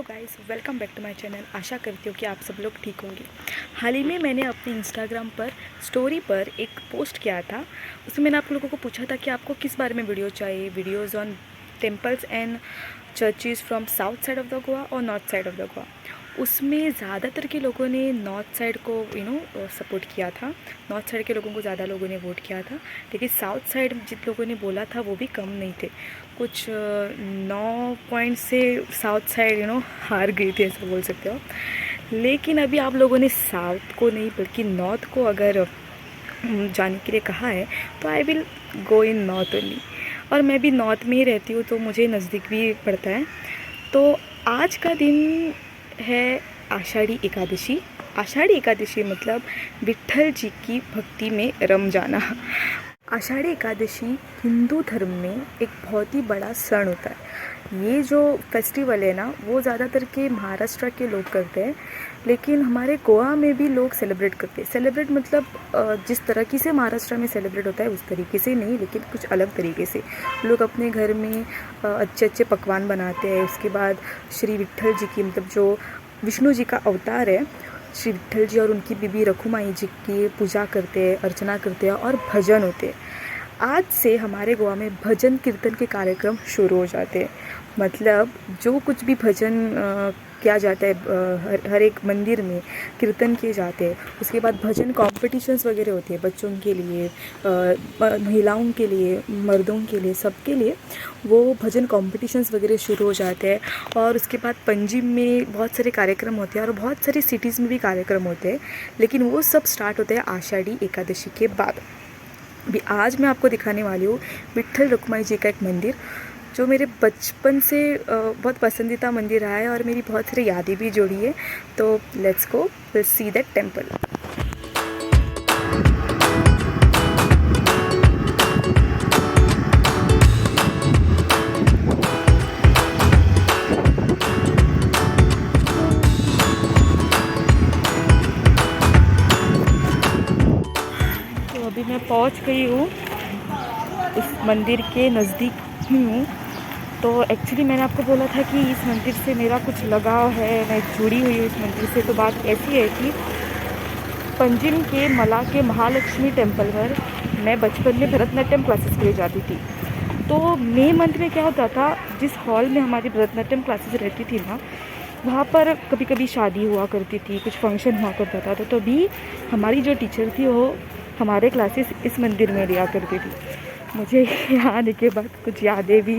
Guys, welcome back to my channel. आशा करती हूँ कि आप सब लोग ठीक होंगे। हाल ही में मैंने अपने इंस्टाग्राम पर स्टोरी पर एक पोस्ट किया था। उसमें मैंने आप लोगों को पूछा था कि आपको किस बारे में वीडियो चाहिए, videos on temples and churches from south side of the Goa और north side of the Goa. उसमें ज़्यादातर के लोगों ने नॉर्थ साइड को सपोर्ट किया था। नॉर्थ साइड के लोगों को ज़्यादा लोगों ने वोट किया था, लेकिन साउथ साइड जिन लोगों ने बोला था वो भी कम नहीं थे। कुछ 9 पॉइंट से साउथ साइड हार गई थी, ऐसा बोल सकते हो। लेकिन अभी आप लोगों ने साउथ को नहीं बल्कि नॉर्थ को अगर जाने के लिए कहा है तो I will go in north only. और मैं भी नॉर्थ में ही रहती हूँ तो मुझे नज़दीक भी पड़ता है। तो आज का दिन है आषाढ़ी एकादशी। आषाढ़ी एकादशी मतलब विट्ठल जी की भक्ति में रम जाना। आषाढ़ी एकादशी हिंदू धर्म में एक बहुत ही बड़ा क्षण होता है। ये जो फेस्टिवल है ना, वो ज़्यादातर के महाराष्ट्र के लोग करते हैं, लेकिन हमारे गोवा में भी लोग सेलिब्रेट करते हैं। सेलिब्रेट मतलब जिस तरीके से महाराष्ट्र में सेलिब्रेट होता है उस तरीके से नहीं, लेकिन कुछ अलग तरीके से लोग अपने घर में अच्छे अच्छे पकवान बनाते हैं। उसके बाद श्री विट्ठल जी की, मतलब जो विष्णु जी का अवतार है, श्री विट्ठल जी और उनकी बीबी रखुमाई जी की पूजा करते हैं, अर्चना करते हैं और भजन होते हैं। आज से हमारे गोवा में भजन कीर्तन के कार्यक्रम शुरू हो जाते हैं। मतलब जो कुछ भी भजन किया जाता है, हर एक मंदिर में कीर्तन किए जाते हैं। उसके बाद भजन कॉम्पिटिशन्स वगैरह होते हैं, बच्चों के लिए, महिलाओं के लिए, मर्दों के लिए, सबके लिए वो भजन कॉम्पिटिशन्स वगैरह शुरू हो जाते हैं। और उसके बाद पंजिम में बहुत सारे कार्यक्रम होते हैं और बहुत सारी सिटीज़ में भी कार्यक्रम होते हैं, लेकिन वो सब स्टार्ट होते हैं आषाढ़ी एकादशी के बाद। अभी आज मैं आपको दिखाने वाली हूँ विट्ठल रुक्माई जी का एक मंदिर, जो मेरे बचपन से बहुत पसंदीदा मंदिर रहा है और मेरी बहुत सारी यादें भी जुड़ी है। तो let's go, will see that temple. तो अभी मैं पहुंच गई हूँ, इस मंदिर के नज़दीक ही हूँ। तो एक्चुअली मैंने आपको बोला था कि इस मंदिर से मेरा कुछ लगाव है, मैं जुड़ी हुई हूँ इस मंदिर से। तो बात ऐसी है कि पंजिम के मला के महालक्ष्मी टेम्पल पर मैं बचपन में भरतनाट्यम क्लासेस के लिए जाती थी। तो मई मंथ में क्या होता था, जिस हॉल में हमारी भरतनाट्यम क्लासेस रहती थी ना, वहाँ पर कभी कभी शादी हुआ करती थी, कुछ फंक्शन हुआ करता था। तो तभी हमारी जो टीचर थी वो हमारे क्लासेस इस मंदिर में लिया करती थी। मुझे यहाँ आने के बाद कुछ यादें भी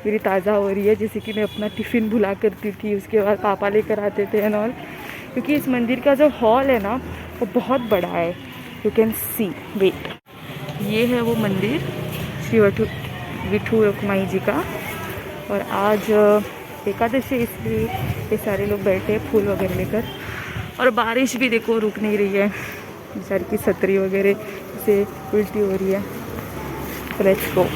मेरी ताज़ा हो रही है, जैसे कि मैं अपना टिफ़िन भुला करती थी, उसके बाद पापा लेकर आते थे एंड ऑल। क्योंकि इस मंदिर का जो हॉल है ना, वो बहुत बड़ा है। यू कैन सी, वेट, ये है वो मंदिर श्री विट्ठल रुक्माई जी का। और आज एकादशी, इसलिए ये सारे लोग बैठे हैं फूल वगैरह लेकर। और बारिश भी देखो रुक नहीं रही है, बेचारी की छतरी वगैरह से उल्टी हो रही है। Let's go.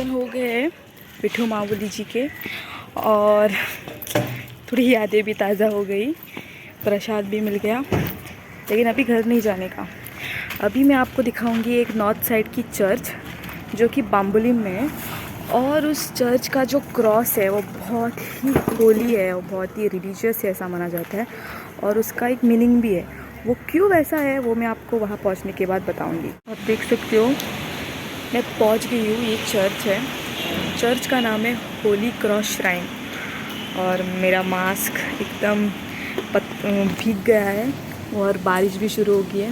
हो गए विट्ठल मावली जी के और थोड़ी यादें भी ताज़ा हो गई, प्रसाद भी मिल गया। लेकिन अभी घर नहीं जाने का। अभी मैं आपको दिखाऊंगी एक नॉर्थ साइड की चर्च जो कि बाम्बोलिम में है। और उस चर्च का जो क्रॉस है वो बहुत ही होली है, वो बहुत ही रिलीजियस है, ऐसा माना जाता है। और उसका एक मीनिंग भी है। वो क्यों वैसा है वो मैं आपको वहाँ पहुँचने के बाद बताऊँगी। आप देख सकते हो मैं पहुँच गई हूँ। ये चर्च है, चर्च का नाम है होली क्रॉस श्राइन। और मेरा मास्क एकदम भीग गया है और बारिश भी शुरू हो गई है।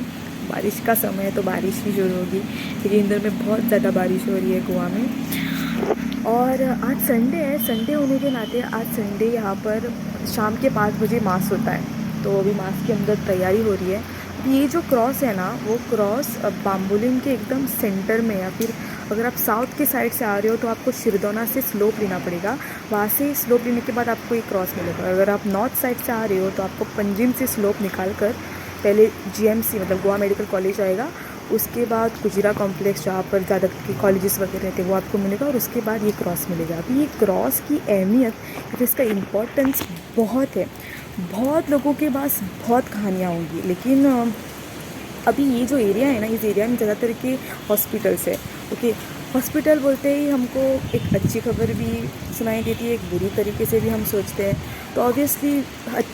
बारिश का समय है तो बारिश भी शुरू होगी, क्योंकि इंदौर में बहुत ज़्यादा बारिश हो रही है गोवा में। और आज संडे है, संडे होने के नाते आज संडे यहाँ पर शाम के 5 बजे मास होता है, तो अभी मास के अंदर तैयारी हो रही है। ये जो क्रॉस है ना, वो क्रॉस बाम्बोलिम के एकदम सेंटर में, या फिर अगर आप साउथ के साइड से आ रहे हो तो आपको शिरदोना से स्लोप लेना पड़ेगा। वहाँ से स्लोप लेने के बाद आपको ये क्रॉस मिलेगा। अगर आप नॉर्थ साइड से आ रहे हो तो आपको पंजिम से स्लोप निकाल कर पहले GMC मतलब गोवा मेडिकल कॉलेज आएगा, उसके बाद कुजिरा कॉम्प्लेक्स जहाँ पर ज़्यादा कॉलेजेस वगैरह रहते हैं वो आपको मिलेगा, और उसके बाद ये क्रॉस मिलेगा। अभी ये क्रॉस की अहमियत या फिर इसका इम्पोर्टेंस बहुत है। बहुत लोगों के पास बहुत कहानियाँ होंगी, लेकिन अभी ये जो एरिया है ना, इस एरिया में ज़्यादातर के हॉस्पिटल्स है। ओके, हॉस्पिटल बोलते ही हमको एक अच्छी खबर भी सुनाई देती है, एक बुरी तरीके से भी हम सोचते हैं। तो ऑब्वियसली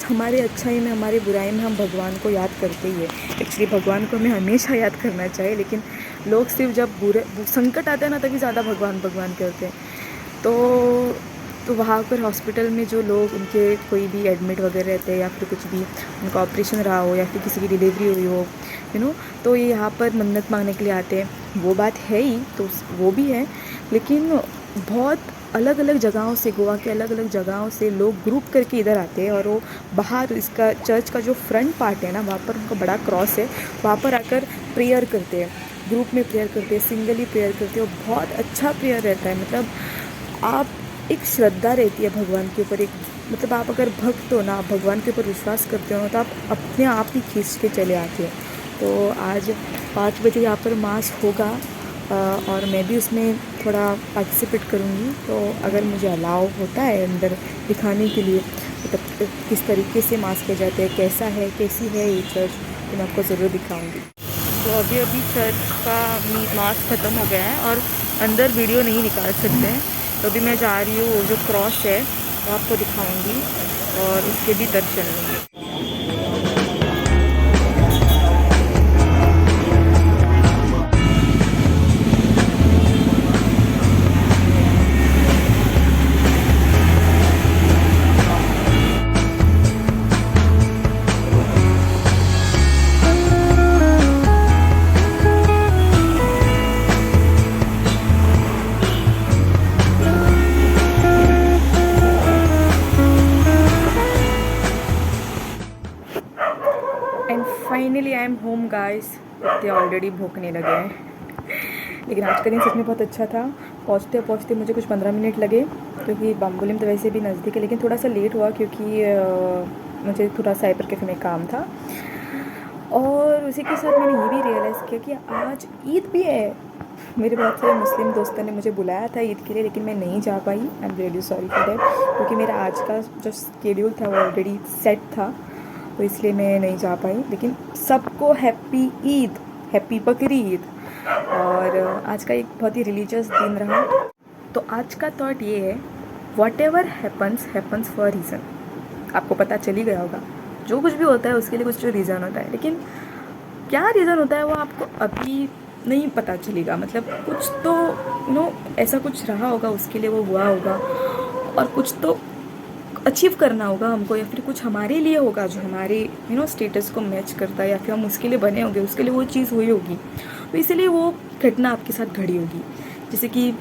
हमारे अच्छाई में, हमारे बुराई में हम भगवान को याद करते ही है। एक्चुअली भगवान को हमें हमेशा याद करना चाहिए, लेकिन लोग सिर्फ जब बुरे संकट आता है ना तभी ज़्यादा भगवान भगवान करते हैं। तो वहाँ पर हॉस्पिटल में जो लोग, उनके कोई भी एडमिट वगैरह रहते हैं, या फिर कुछ भी उनका ऑपरेशन रहा हो, या फिर किसी की डिलीवरी हुई हो, तो ये यहाँ पर मन्नत मांगने के लिए आते हैं। वो बात है ही, तो वो भी है, लेकिन बहुत अलग अलग जगहों से, गोवा के अलग अलग जगहों से लोग ग्रुप करके इधर आते हैं। और वो बाहर इसका चर्च का जो फ्रंट पार्ट है ना, वहाँ पर उनका बड़ा क्रॉस है, वहाँ पर आकर प्रेयर करते हैं, ग्रुप में प्रेयर करते हैं, सिंगली प्रेयर करते हैं। बहुत अच्छा प्रेयर रहता है। मतलब आप एक श्रद्धा रहती है भगवान के ऊपर, एक मतलब आप अगर भक्त हो ना, आप भगवान के ऊपर विश्वास करते हो ना, तो आप अपने आप ही खींच के चले आते हो। तो आज 5 बजे यहाँ पर मास होगा, और मैं भी उसमें थोड़ा पार्टिसिपेट करूँगी। तो अगर मुझे अलाउ होता है अंदर दिखाने के लिए, मतलब किस तरीके से मास किए जाते हैं, कैसा है, कैसी है ये चर्च, तो मैं आपको ज़रूर दिखाऊँगी। तो अभी चर्च का मास ख़त्म हो गया है और अंदर वीडियो नहीं निकाल सकते हैं, तो अभी मैं जा रही हूँ, वो जो क्रॉस है वो आपको दिखाऊंगी और उसके भी दर्शन लूँगी। And finally I am home guys. इतने ऑलरेडी भूखने लगे हैं, लेकिन आज का दिन सच में बहुत अच्छा था। पहुँचते पहुँचते मुझे कुछ 15 मिनट लगे, क्योंकि बाम्बोलिम तो वैसे भी नज़दीक है, लेकिन थोड़ा सा लेट हुआ क्योंकि मुझे थोड़ा साइबर कैफ़े में काम था। और उसी के साथ मैंने ये भी रियलाइज़ किया कि आज ईद भी है। मेरे बहुत सारे मुस्लिम दोस्तों ने मुझे बुलाया था ईद के लिए, लेकिन मैं नहीं जा पाई। I am really sorry for that, क्योंकि मेरा आज का जो शेड्यूल था वो ऑलरेडी सेट था, तो इसलिए मैं नहीं जा पाई। लेकिन सबको हैप्पी ईद, हैप्पी बकरी ईद। और आज का एक बहुत ही रिलीजियस दिन रहा। तो आज का थॉट ये है, what ever happens for reason. आपको पता चल ही गया होगा, जो कुछ भी होता है उसके लिए कुछ जो रीज़न होता है, लेकिन क्या रीज़न होता है वो आपको अभी नहीं पता चलेगा। मतलब कुछ तो ऐसा कुछ रहा होगा, उसके लिए वो हुआ होगा, और कुछ तो अचीव करना होगा हमको, या फिर कुछ हमारे लिए होगा जो हमारे स्टेटस को मैच करता है, या फिर हम उसके लिए बने होंगे, उसके लिए वो चीज़ हुई होगी, तो इसीलिए वो घटना आपके साथ घड़ी होगी। जैसे कि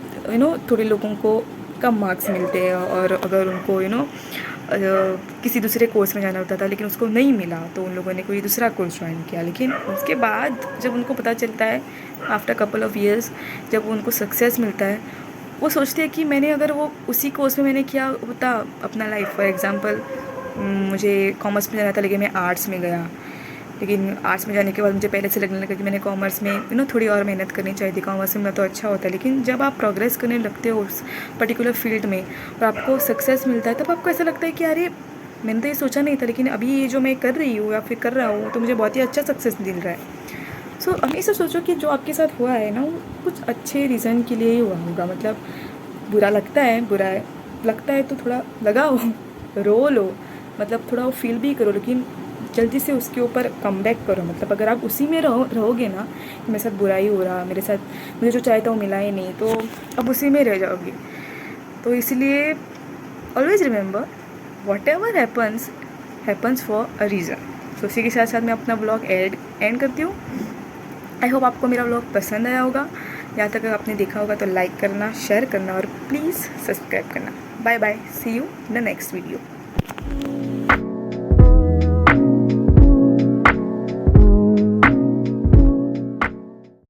थोड़े लोगों को कम मार्क्स मिलते हैं, और अगर उनको किसी दूसरे कोर्स में जाना होता था लेकिन उसको नहीं मिला, तो उन लोगों ने कोई दूसरा कोर्स ज्वाइन किया। लेकिन उसके बाद जब उनको पता चलता है, आफ्टर कपल ऑफ ईयर्स, जब उनको सक्सेस मिलता है, वो सोचते हैं कि मैंने अगर वो उसी कोर्स में मैंने किया होता अपना लाइफ। फॉर एग्ज़ाम्पल, मुझे कॉमर्स में जाना था लेकिन मैं आर्ट्स में गया, लेकिन आर्ट्स में जाने के बाद मुझे पहले से लगने लगा कि मैंने कॉमर्स में थोड़ी और मेहनत करनी चाहिए थी, कॉमर्स में तो अच्छा होता है। लेकिन जब आप प्रोग्रेस करने लगते हो उस पर्टिकुलर फील्ड में और आपको सक्सेस मिलता है, तब आपको ऐसा लगता है कि अरे मैंने तो ये सोचा नहीं था, लेकिन अभी ये जो मैं कर रही हूँ या फिर कर रहा हूँ तो मुझे बहुत ही अच्छा सक्सेस मिल रहा है। सो हमेशा सोचो कि जो आपके साथ हुआ है ना, वो कुछ अच्छे रीज़न के लिए ही हुआ होगा। मतलब बुरा लगता है लगता है तो थोड़ा लगाओ, रो लो, मतलब थोड़ा वो फील भी करो, लेकिन जल्दी से उसके ऊपर कम बैक करो। मतलब अगर आप उसी में रहोगे ना कि मेरे साथ बुराई हो रहा, मेरे साथ मुझे जो चाहिए था वो मिला ही नहीं, तो अब उसी में रह जाओगे। तो इसलिए always remember what ever happens for a reason. तो उसी के साथ साथ मैं अपना ब्लॉग एंड करती हूँ। आई होप आपको मेरा ब्लॉग पसंद आया होगा। यहाँ तक अगर आपने देखा होगा तो लाइक करना, शेयर करना और प्लीज़ सब्सक्राइब करना। Bye bye, see you in the next video.